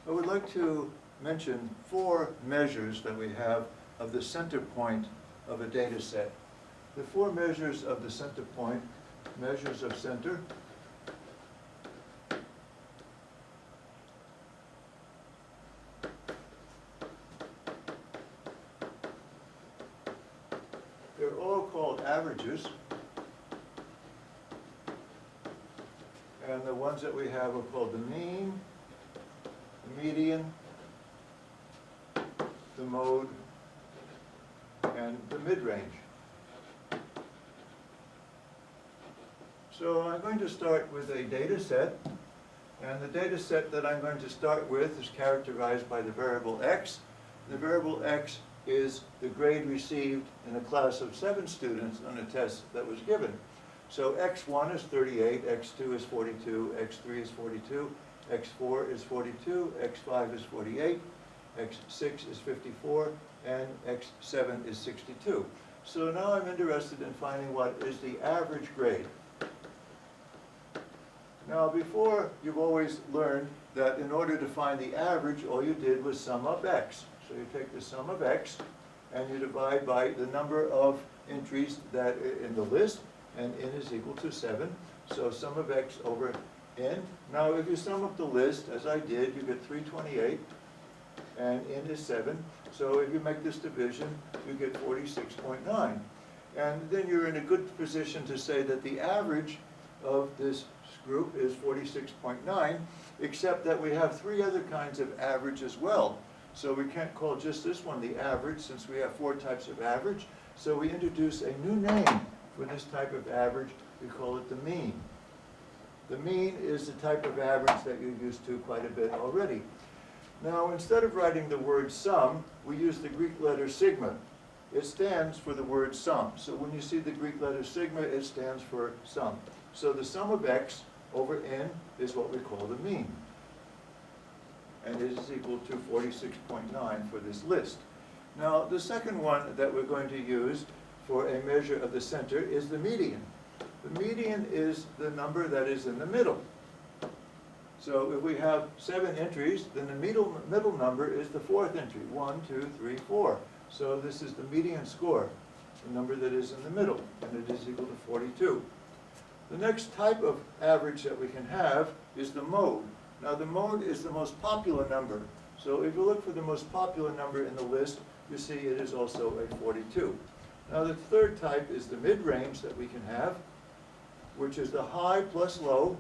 I would like to mention 4 measures that we have of the center point of a data set. The 4 measures of the center point, measures of center, they're all called averages. And the ones that we have are called the mean, the median, the mode, and the mid-range. So I'm going to start with a data set, and the data set that I'm going to start with is characterized by the variable x. The variable x is the grade received in a class of 7 students on a test that was given. So x1 is 38, x2 is 42, x3 is 42, x4 is 42, x5 is 48, x6 is 54, and x7 is 62. So now I'm interested in finding what is the average grade. Now before, you've always learned that in order to find the average, all you did was sum up x. So you take the sum of x and you divide by the number of entries that in the list, and n is equal to 7. So sum of x over n. Now if you sum up the list, as I did, you get 328, and n is 7. So if you make this division, you get 46.9. And then you're in a good position to say that the average of this group is 46.9, except that we have 3 other kinds of average as well. So we can't call just this one the average, since we have 4 types of average. So we introduce a new name for this type of average. We call it the mean. The mean is the type of average that you're used to quite a bit already. Now, instead of writing the word sum, we use the Greek letter sigma. It stands for the word sum. So when you see the Greek letter sigma, it stands for sum. So the sum of x over n is what we call the mean. And it is equal to 46.9 for this list. Now, the second one that we're going to use for a measure of the center is the median. The median is the number that is in the middle. So if we have 7 entries, then the middle number is the 4th entry, 1, 2, 3, 4. So this is the median score, the number that is in the middle, and it is equal to 42. The next type of average that we can have is the mode. Now the mode is the most popular number. So if you look for the most popular number in the list, you see it is also a 42. Now the third type is the mid-range that we can have, which is the high plus low,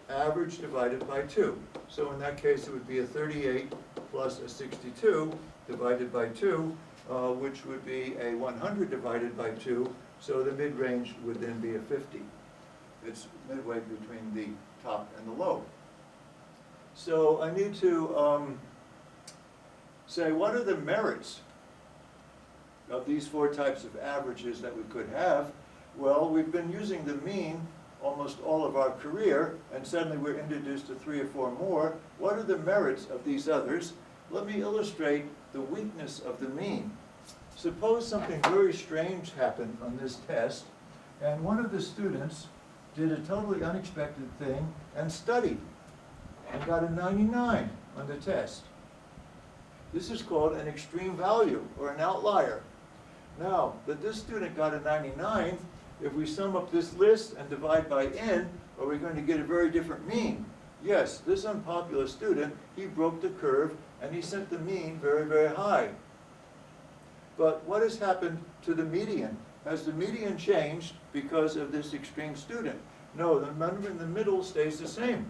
average divided by 2. So in that case, it would be a 38 plus a 62 divided by 2, which would be a 100 divided by 2. So the mid-range would then be a 50. It's midway between the top and the low. So I need to say, what are the merits of these 4 types of averages that we could have? Well, we've been using the mean almost all of our career, and suddenly we're introduced to 3 or 4 more. What are the merits of these others? Let me illustrate the weakness of the mean. Suppose something very strange happened on this test, and one of the students did a totally unexpected thing and studied and got a 99 on the test. This is called an extreme value, or an outlier. Now, that this student got a 99, if we sum up this list and divide by n, are we going to get a very different mean? Yes, this unpopular student, he broke the curve and he sent the mean very, very high. But what has happened to the median? Has the median changed because of this extreme student? No, the number in the middle stays the same.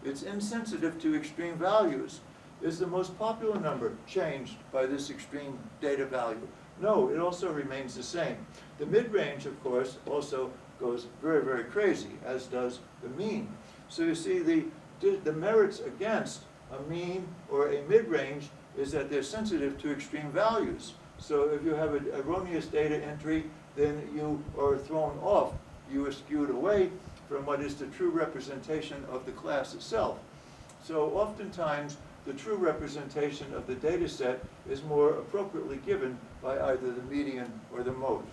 It's insensitive to extreme values. Is the most popular number changed by this extreme data value? No, it also remains the same. The mid-range, of course, also goes very, very crazy, as does the mean. So you see, the merits against a mean or a mid-range is that they're sensitive to extreme values. So if you have an erroneous data entry, then you are thrown off. You are skewed away from what is the true representation of the class itself. So oftentimes, the true representation of the data set is more appropriately given by either the median or the mode.